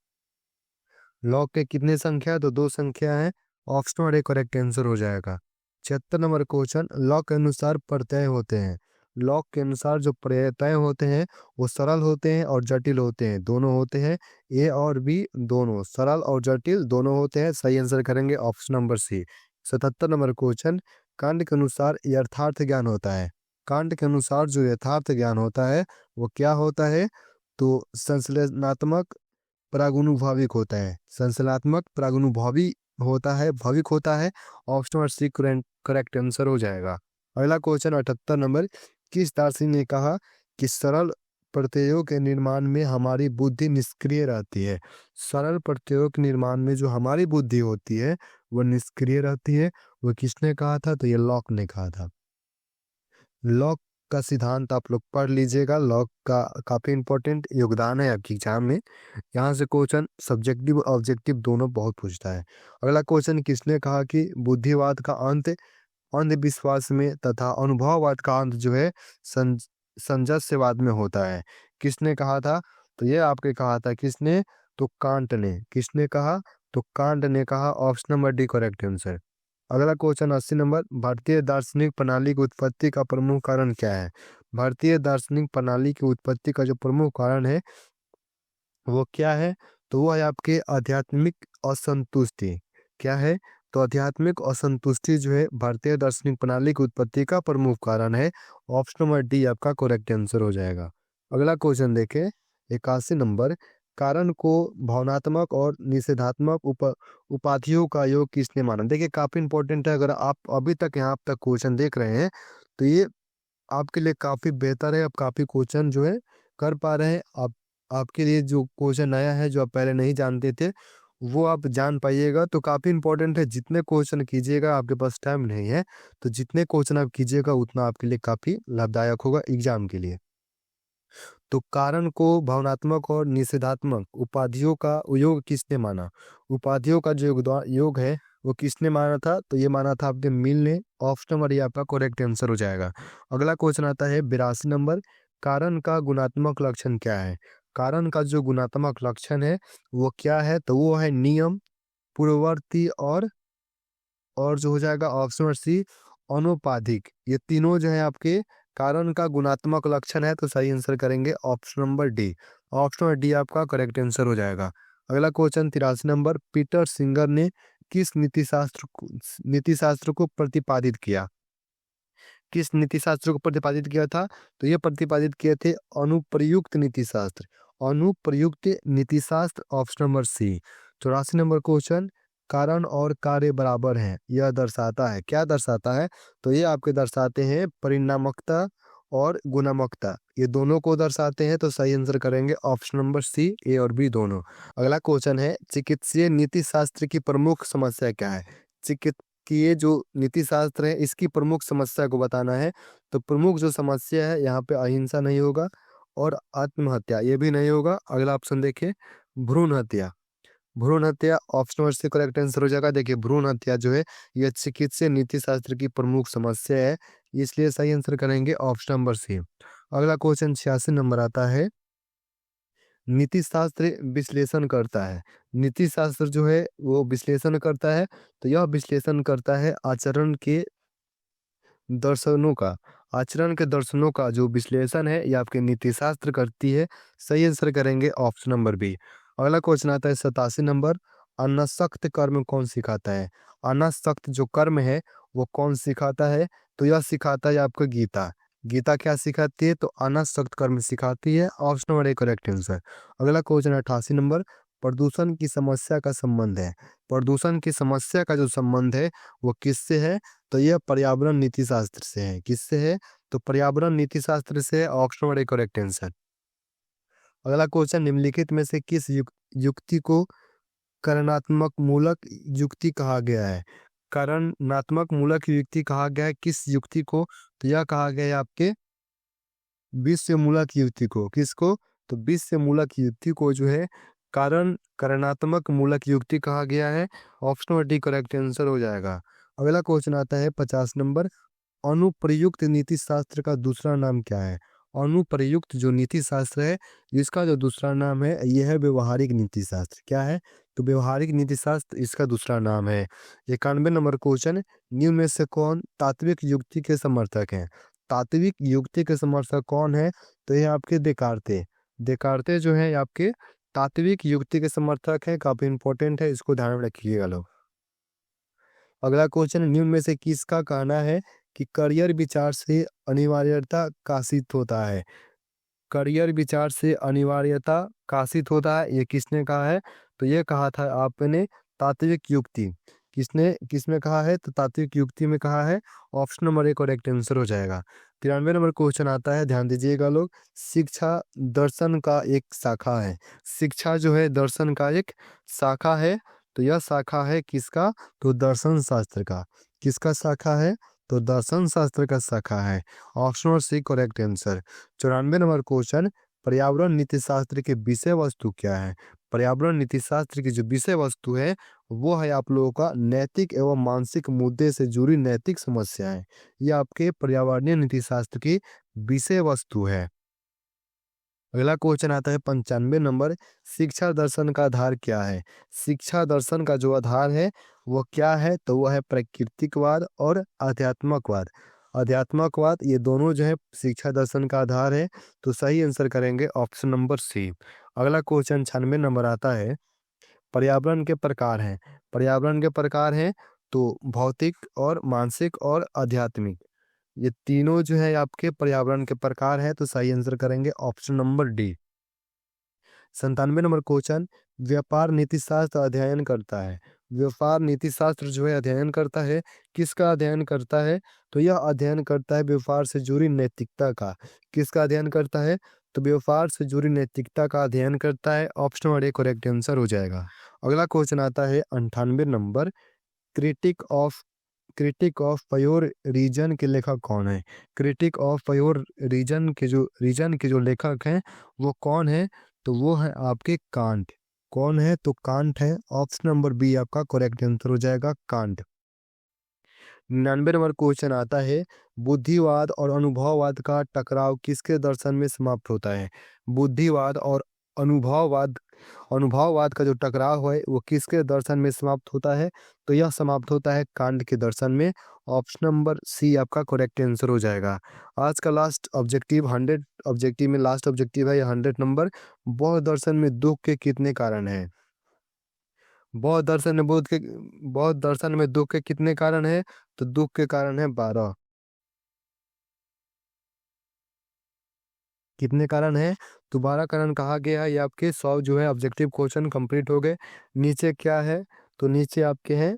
लॉग के कितने संख्या है? तो दो संख्या है। ऑप्शन और एक करेक्ट आंसर हो जाएगा। 76 नंबर क्वेश्चन। लॉग के अनुसार प्रत्यय होते हैं। लॉक के अनुसार जो प्रत्यय होते हैं वो सरल होते हैं और जटिल होते हैं, दोनों होते हैं। ए और बी दोनों सरल और जटिल दोनों होते हैं। सही आंसर करेंगे option number C. 77 number question, Kant के अनुसार यथार्थ ज्ञान होता है। कांड के अनुसार जो यथार्थ ज्ञान होता है वो क्या होता है? तो संश्लेषणात्मक प्रागुणुभाविक होता है। संश्लेषणात्मक प्रागुणुभावी होता है, भाविक होता है। Option number C correct answer हो जाएगा। अगला क्वेश्चन 78 नंबर, किस दार्शनिक ने कहा कि सरल प्रत्ययों के निर्माण में हमारी बुद्धि निष्क्रिय रहती है? सरल प्रत्ययों के निर्माण में जो हमारी बुद्धि होती है वो निष्क्रिय रहती है। वो किसने कहा था? तो ये लॉक ने कहा था। लॉक का सिद्धांत आप लोग पढ़ लीजिएगा। लॉक का काफी इंपॉर्टेंट योगदान है आपकी एग्जाम में। यहाँ से क्वेश्चन सब्जेक्टिव और ऑब्जेक्टिव दोनों बहुत पूछता है। अगला क्वेश्चन, किसने कहा कि बुद्धिवाद का अंत अंधविश्वास में तथा अनुभववाद का अंत जो है संजस्यवाद में होता है? किसने कहा था? तो ये आपके कहा था किसने? तो कांट ने। किसने कहा? तो कांट ने कहा। Option number D correct answer. अगला क्वेश्चन 80 नंबर, भारतीय दार्शनिक प्रणाली की उत्पत्ति का प्रमुख कारण क्या है? भारतीय दार्शनिक प्रणाली की उत्पत्ति का जो प्रमुख कारण है वो क्या है? तो वो है आपके आध्यात्मिक असंतुष्टि। क्या है? तो आध्यात्मिक असंतुष्टि जो है भारतीय दार्शनिक प्रणाली की उत्पत्ति का प्रमुख कारण है। ऑप्शन नंबर डी आपका करेक्ट आंसर हो जाएगा। अगला क्वेश्चन देखें 81 नंबर, कारण को भावनात्मक और निषेधात्मक उपाधियों का योग किसने माना? देखिए काफी इंपॉर्टेंट है। अगर आप अभी तक यहाँ तक क्वेश्चन देख रहे हैं तो ये आपके लिए काफी बेहतर है। आप काफी क्वेश्चन जो है कर पा रहे हैं। आप आपके लिए जो क्वेश्चन नया है जो आप पहले नहीं जानते थे वो आप जान पाइएगा, तो काफी इंपॉर्टेंट है। जितने क्वेश्चन कीजिएगा, आपके पास टाइम नहीं है तो जितने क्वेश्चन आप कीजिएगा उतना आपके लिए काफी लाभदायक होगा एग्जाम के लिए। तो कारण को भावनात्मक और निषेधात्मक उपाधियों का योग किसने माना? उपाधियों का जो योग है वो किसने माना था? तो ये माना था आपके मिल ने। ऑप्शन नंबर ये आपका करेक्ट आंसर हो जाएगा। अगला क्वेश्चन आता है 82 नंबर, कारण का गुणात्मक लक्षण क्या है? कारण का जो गुणात्मक लक्षण है वो क्या है? तो वो है नियम, पूर्ववर्ती और जो हो जाएगा ऑप्शन नंबर सी अनुपाधिक। ये तीनों जो है आपके कारण का गुणात्मक लक्षण है। तो सही आंसर करेंगे option number D. Option number D आपका करेक्ट आंसर हो जाएगा। अगला क्वेश्चन 83 नंबर, पीटर सिंगर ने किस नीति शास्त्र को प्रतिपादित किया? किस नीति शास्त्र को प्रतिपादित किया था? तो ये प्रतिपादित किए थे अनुप्रयुक्त नीति शास्त्र। अनुप्रयुक्त नीति शास्त्र option number C. 84 number question, कारण और कार्य बराबर हैं यह दर्शाता है। क्या दर्शाता है? तो ये आपके दर्शाते हैं परिणामकता और गुणात्मकता, ये दोनों को दर्शाते हैं। तो सही आंसर करेंगे ऑप्शन नंबर सी, ए और बी दोनों। अगला क्वेश्चन है, चिकित्सीय नीति शास्त्र की प्रमुख समस्या क्या है? चिकित्सीय जो नीति शास्त्र है इसकी प्रमुख समस्या को बताना है। तो प्रमुख जो समस्या है यहाँ पे अहिंसा नहीं होगा और आत्महत्या ये भी नहीं होगा। अगला ऑप्शन देखिए, भ्रूण हत्या। भ्रूण हत्या ऑप्शन नंबर से करेक्ट आंसर हो जाएगा। देखिए भ्रूण हत्या जो है यह चिकित्सीय नीति शास्त्र की प्रमुख समस्या है, इसलिए सही आंसर करेंगे ऑप्शन नंबर सी। अगला क्वेश्चन 86 नंबर आता है, नीति शास्त्र विश्लेषण करता है। नीति शास्त्र जो है वो विश्लेषण करता है। तो यह विश्लेषण करता है आचरण के दर्शनों का। आचरण के दर्शनों का जो विश्लेषण है ये आपके नीति शास्त्र करती है। सही आंसर करेंगे ऑप्शन नंबर बी। अगला क्वेश्चन आता है 87 नंबर, अनासक्त कर्म कौन सिखाता है? अनासक्त जो कर्म है वो कौन सिखाता है? तो यह सिखाता है आपको गीता। गीता क्या सिखाती है? तो अनासक्त कर्म सिखाती है। Option number A correct answer. अगला क्वेश्चन 88 नंबर, प्रदूषण की समस्या का संबंध है। प्रदूषण की समस्या का जो संबंध है वो किससे है? तो यह पर्यावरण नीति शास्त्र से है। किससे है? तो पर्यावरण नीति शास्त्र से है। Option number A correct answer. अगला क्वेश्चन, निम्नलिखित में से किस युक्ति को करणात्मक मूलक युक्ति कहा गया है? करणात्मक मूलक युक्ति कहा गया है किस युक्ति को? तो यह कहा गया है आपके विश्व मूलक युक्ति को। किसको? तो विश्व मूलक युक्ति को जो है करणात्मक मूलक युक्ति कहा गया है। Option number D correct answer हो जाएगा। अगला क्वेश्चन आता है 50 नंबर, अनुप्रयुक्त नीति शास्त्र का दूसरा नाम क्या है? अनुप्रयुक्त जो नीति शास्त्र है इसका जो दूसरा नाम है यह है व्यवहारिक नीति शास्त्र। क्या है? तो व्यवहारिक नीति शास्त्र इसका दूसरा नाम है। 91 नंबर क्वेश्चन, निम्न में से कौन तात्विक युक्ति के समर्थक हैं? तात्विक युक्ति के समर्थक कौन है? तो ये आपके देकार्ते। देकार्ते जो है आपके तात्विक युक्ति के समर्थक है, काफी इंपॉर्टेंट है, इसको ध्यान में रखिएगा लोग। अगला क्वेश्चन, निम्न में से किसका कहना है कि करियर विचार से अनिवार्यता का सिद्ध होता है? करियर विचार से अनिवार्यता का सिद्ध होता है, ये किसने कहा है? तो ये कहा था आपने तात्विक युक्ति। किसने किसमें कहा है? तो तात्विक युक्ति में कहा है। Option number A correct answer हो जाएगा। 93 नंबर क्वेश्चन आता है, ध्यान दीजिएगा लोग। शिक्षा दर्शन का एक शाखा है। शिक्षा जो है दर्शन का एक शाखा है। तो यह शाखा है किसका? तो दर्शन शास्त्र का। किसका शाखा है? तो दर्शन शास्त्र का शाखा है। Option number C correct answer. 94 number question, पर्यावरण नीति शास्त्र की विषय वस्तु क्या है? पर्यावरण नीति शास्त्र की जो विषय वस्तु है वो है आप लोगों का नैतिक एवं मानसिक मुद्दे से जुड़ी नैतिक समस्याएं। ये आपके पर्यावरणीय नीति शास्त्र की विषय वस्तु है। अगला क्वेश्चन आता है 95 नंबर, शिक्षा दर्शन का आधार क्या है? शिक्षा दर्शन का जो आधार है वो क्या है? तो वह है प्राकृतिकवाद और आध्यात्मकवाद। आध्यात्मकवाद, ये दोनों जो है शिक्षा दर्शन का आधार है। तो सही आंसर करेंगे ऑप्शन नंबर सी। अगला क्वेश्चन 96 नंबर आता है, पर्यावरण के प्रकार हैं। पर्यावरण के प्रकार हैं तो भौतिक और मानसिक और आध्यात्मिक, ये तीनों जो है आपके पर्यावरण के प्रकार हैं। तो सही आंसर करेंगे option number D. 97 number question, व्यापार नीति शास्त्र अध्ययन करता है। व्यापार नीति शास्त्र जो है अध्ययन करता है, किसका अध्ययन करता है? तो यह अध्ययन करता है व्यापार से जुड़ी नैतिकता का। किसका अध्ययन करता है? तो व्यापार से जुड़ी नैतिकता का अध्ययन करता है। Option number A correct answer हो जाएगा। अगला क्वेश्चन आता है 98 number, critique of pure reason के लेखक कौन है? क्रिटिक ऑफ प्योर रीजन के जो लेखक हैं वो कौन है? तो वो है आपके कांट। कौन है? तो कांट है। ऑप्शन नंबर बी आपका करेक्ट आंसर हो जाएगा, कांट। 99 नंबर क्वेश्चन आता है, बुद्धिवाद और अनुभववाद का टकराव किसके दर्शन में समाप्त होता है? बुद्धिवाद और अनुभववाद अनुभववाद का जो टकराव है वो किसके दर्शन में समाप्त होता है? तो यह समाप्त होता है कांट के दर्शन में। ऑप्शन नंबर सी आपका करेक्ट आंसर हो जाएगा। आज का लास्ट ऑब्जेक्टिव 100 ऑब्जेक्टिव में लास्ट ऑब्जेक्टिव है ये 100 नंबर, बौद्ध दर्शन में दुख के कितने कारण हैं? बौद्ध दर्शन में दुख के कितने कारण हैं? तो दुख के कारण है 12। कितने कारण है? तो 12 कारण कहा गया है। ये आपके 100 जो है ऑब्जेक्टिव क्वेश्चन कंप्लीट हो गए। नीचे क्या है? तो नीचे आपके हैं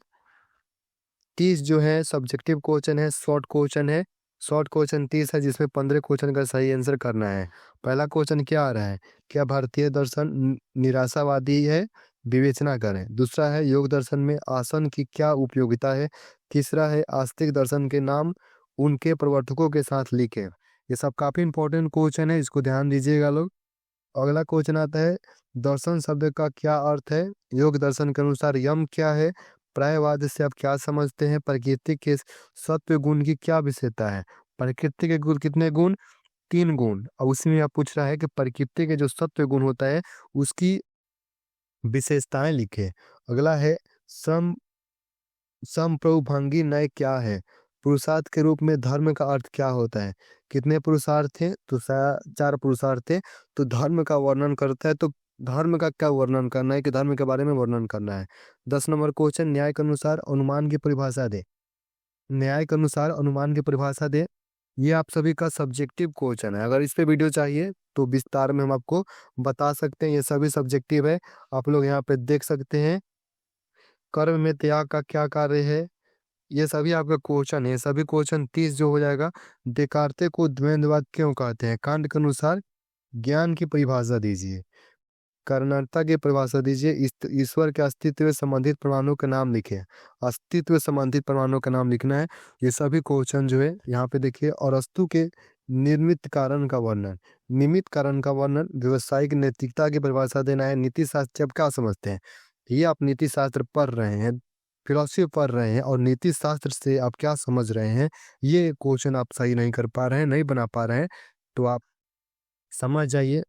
30 जो है सब्जेक्टिव क्वेश्चन है, शॉर्ट क्वेश्चन है। शॉर्ट क्वेश्चन 30 है जिसमें 15 क्वेश्चन का सही आंसर करना है। पहला क्वेश्चन क्या आ रहा है? क्या भारतीय दर्शन निराशावादी है? विवेचना करें। दूसरा है, योग दर्शन में आसन की क्या उपयोगिता है? तीसरा है, आस्तिक दर्शन के नाम उनके प्रवर्तकों के साथ लिखें। ये सब काफी इंपॉर्टेंट क्वेश्चन है, इसको ध्यान दीजिएगा लोग। अगला क्वेश्चन आता है, दर्शन शब्द का क्या अर्थ है? योग दर्शन के अनुसार यम क्या है? प्रायवाद से आप क्या समझते हैं? प्रकृति के सत्व गुण की क्या विशेषता है? प्रकृति के गुण कितने गुण? 3 गुण। और उसी में आप पूछ रहा है कि प्रकृति के जो सत्व गुण होता है उसकी विशेषताएं लिखे। अगला है, सम समप्रभुभंगी न्याय क्या है? पुरुषार्थ के रूप में धर्म का अर्थ क्या होता है? कितने पुरुषार्थ थे? तो 4 पुरुषार्थ थे। तो धर्म का वर्णन करता है, तो धर्म का क्या वर्णन करना है कि धर्म के बारे में वर्णन करना है। 10 नंबर क्वेश्चन, न्याय के अनुसार अनुमान की परिभाषा दे। न्याय के अनुसार अनुमान की परिभाषा दे। ये आप सभी का सब्जेक्टिव क्वेश्चन है। अगर इस पे वीडियो चाहिए तो विस्तार में हम आपको बता सकते हैं। ये सभी सब्जेक्टिव है, आप लोग यहाँ पे देख सकते हैं। कर्म में त्याग का क्या कार्य है? ये सभी आपका क्वेश्चन है। सभी क्वेश्चन 30 जो हो जाएगा। देकार्ते को द्वैधवाद क्यों कहते हैं? कांट के अनुसार ज्ञान की परिभाषा दीजिए। कर्णता की परिभाषा दीजिए। ईश्वर के अस्तित्व से संबंधित प्रमाणों के नाम लिखे। अस्तित्व संबंधित प्रमाणों का नाम लिखना है। ये सभी क्वेश्चन जो है यहाँ पे देखिए। और वस्तु के निर्मित कारण का वर्णन, निमित्त कारण का वर्णन, व्यवसायिक नैतिकता की परिभाषा देना है। नीति शास्त्र आप क्या समझते हैं? ये आप नीति शास्त्र पढ़ रहे हैं, फिलोसफी पढ़ रहे हैं और नीति शास्त्र से आप क्या समझ रहे हैं, ये क्वेश्चन आप सही नहीं कर पा रहे हैं, नहीं बना पा रहे हैं, तो आप समझ जाइए।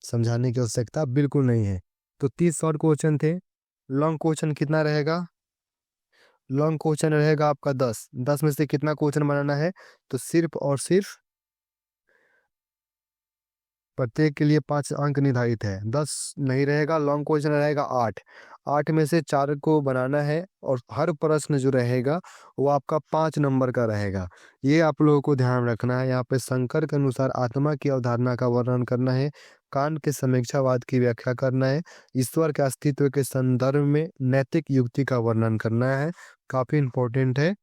समझाने की आवश्यकता बिल्कुल नहीं है। तो 30 शॉर्ट क्वेश्चन थे। लॉन्ग क्वेश्चन कितना रहेगा? लॉन्ग क्वेश्चन रहेगा आपका 10, 10 में से कितना क्वेश्चन बनाना है, तो सिर्फ और सिर्फ प्रत्येक के लिए 5 अंक निर्धारित है। 10 नहीं रहेगा, लॉन्ग क्वेश्चन रहेगा 8, 8 में से 4 को बनाना है और हर प्रश्न जो रहेगा वो आपका 5 नंबर का रहेगा। ये आप लोगों को ध्यान रखना है। यहाँ पे शंकर के अनुसार आत्मा की अवधारणा का वर्णन करना है, कांट के समीक्षावाद की व्याख्या करना है, ईश्वर के अस्तित्व के संदर्भ में नैतिक युक्ति का वर्णन करना है, काफी इंपॉर्टेंट है।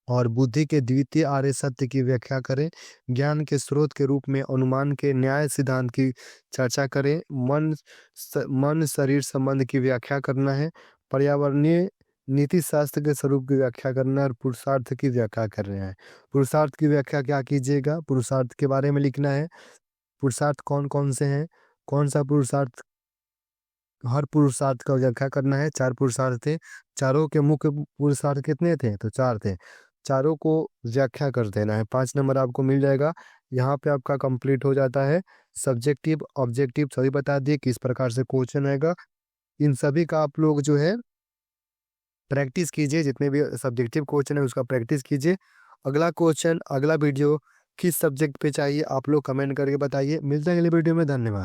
और बुद्धि के द्वितीय आर्य सत्य की व्याख्या करें, ज्ञान के स्रोत के रूप में अनुमान के न्याय सिद्धांत की चर्चा करें, मन शरीर संबंध की व्याख्या करना है, पर्यावरणीय नीति शास्त्र के स्वरूप की व्याख्या करना है और पुरुषार्थ की व्याख्या कर रहे हैं। पुरुषार्थ की व्याख्या क्या कीजिएगा, पुरुषार्थ के बारे में लिखना है। पुरुषार्थ कौन कौन से हैं, कौन सा पुरुषार्थ, हर पुरुषार्थ का व्याख्या करना है। 4 पुरुषार्थ थे, चारों के मुख्य पुरुषार्थ कितने थे, तो 4 थे, चारों को व्याख्या कर देना है। 5 नंबर आपको मिल जाएगा। यहाँ पे आपका कंप्लीट हो जाता है। सब्जेक्टिव ऑब्जेक्टिव सभी बता दिए किस प्रकार से क्वेश्चन आएगा। इन सभी का आप लोग जो है प्रैक्टिस कीजिए, जितने भी सब्जेक्टिव क्वेश्चन है उसका प्रैक्टिस कीजिए। अगला क्वेश्चन, अगला वीडियो किस सब्जेक्ट पे चाहिए आप लोग कमेंट करके बताइए। मिलते हैं अगले वीडियो में, धन्यवाद।